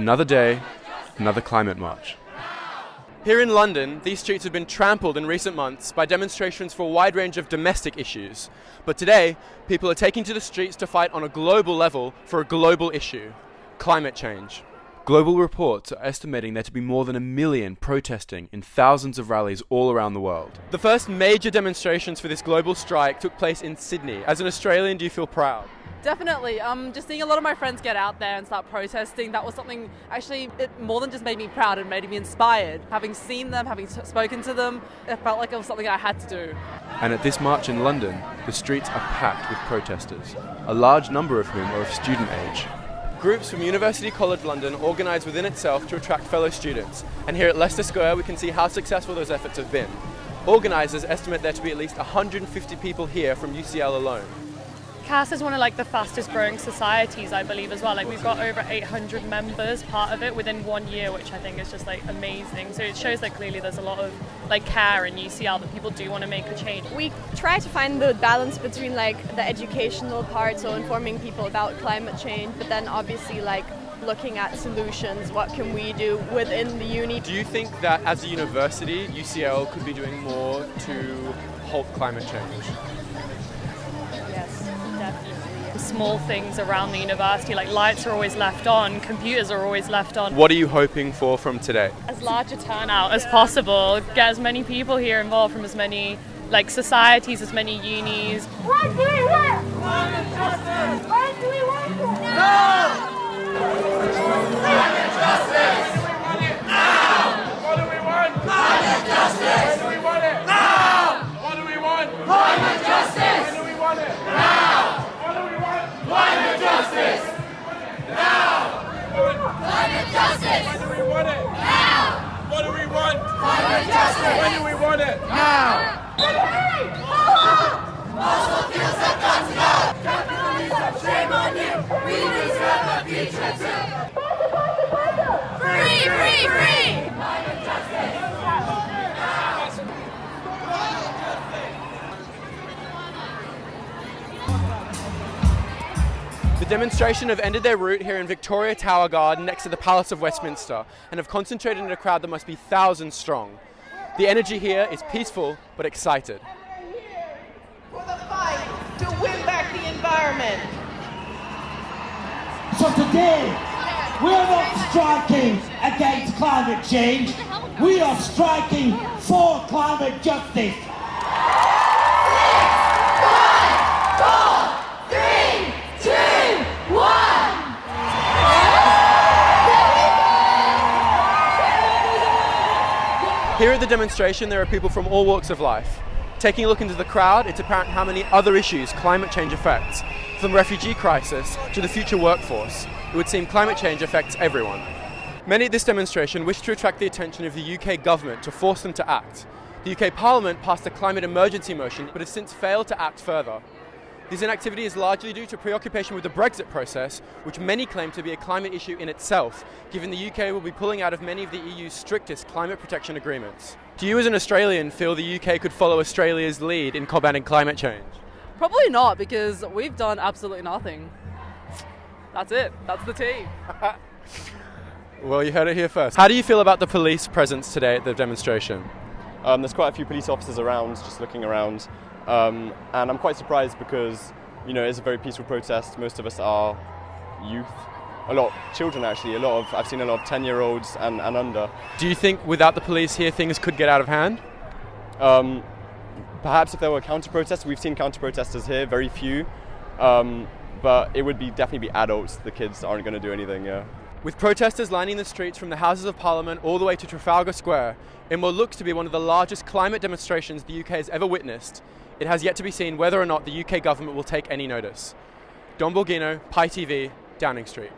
Another day, another climate march. Here in London, these streets have been trampled in recent months by demonstrations for a wide range of domestic issues. But today, people are taking to the streets to fight on a global level for a global issue: climate change. Global reports are estimating there to be more than 1 million protesting in thousands of rallies all around the world. The first major demonstrations for this global strike took place in Sydney. As an Australian, do you feel proud? Definitely. Just seeing a lot of my friends get out there and start protesting, that was something, actually, it more than just made me proud, it made me inspired. Having seen them, having spoken to them, it felt like it was something I had to do. And at this march in London, the streets are packed with protesters, a large number of whom are of student age. Groups from University College London organise within itself to attract fellow students, and here at Leicester Square we can see how successful those efforts have been. Organisers estimate there to be at least 150 people here from UCL alone. CAS is one of the fastest growing societies, I believe, as well. We've got over 800 members part of it within 1 year, which I think is just amazing. So it shows that clearly there's a lot of care in UCL, that people do want to make a change. We try to find the balance between the educational part, so informing people about climate change, but then obviously looking at solutions. What can we do within the uni? Do you think that as a university, UCL could be doing more to halt climate change? Small things around the university, lights are always left on, computers are always left on. What are you hoping for from today? As large a turnout as possible, get as many people here involved from as many societies, as many unis. What do we want? Climate justice! What do we want? No! Climate justice! Now! What do we want? Climate justice! When do we want it? Now! What do we want? Climate justice! When do we want it? Now! Climate justice! Now! Climate justice! When do we want it? Now! What do we want? Climate justice! When do we want it? Now! Fossil fuels have got to go! Capitalism, shame on you! We deserve a future too! Free, free, free! Climate justice! The demonstration have ended their route here in Victoria Tower Garden next to the Palace of Westminster and have concentrated in a crowd that must be thousands strong. The energy here is peaceful but excited. For the fight to win back the environment. So today, we're not striking against climate change, we are striking for climate justice. 6, 5, 4, 3, 2, 1. Here at the demonstration there are people from all walks of life. Taking a look into the crowd, it's apparent how many other issues climate change affects. From the refugee crisis to the future workforce, it would seem climate change affects everyone. Many at this demonstration wish to attract the attention of the UK government to force them to act. The UK Parliament passed a climate emergency motion but has since failed to act further. This inactivity is largely due to preoccupation with the Brexit process, which many claim to be a climate issue in itself, given the UK will be pulling out of many of the EU's strictest climate protection agreements. Do you as an Australian feel the UK could follow Australia's lead in combating climate change? Probably not, because we've done absolutely nothing. That's it. That's the tea. Well, you heard it here first. How do you feel about the police presence today at the demonstration? There's quite a few police officers around, just looking around. And I'm quite surprised because, it's a very peaceful protest. Most of us are youth. A lot of children, actually. I've seen a lot of 10-year-olds and under. Do you think without the police here, things could get out of hand? Perhaps if there were counter-protests. We've seen counter-protesters here, very few. But it would definitely be adults. The kids aren't going to do anything, yeah. With protesters lining the streets from the Houses of Parliament all the way to Trafalgar Square, in what looks to be one of the largest climate demonstrations the UK has ever witnessed, it has yet to be seen whether or not the UK government will take any notice. Dom Borghino, PiTV, Downing Street.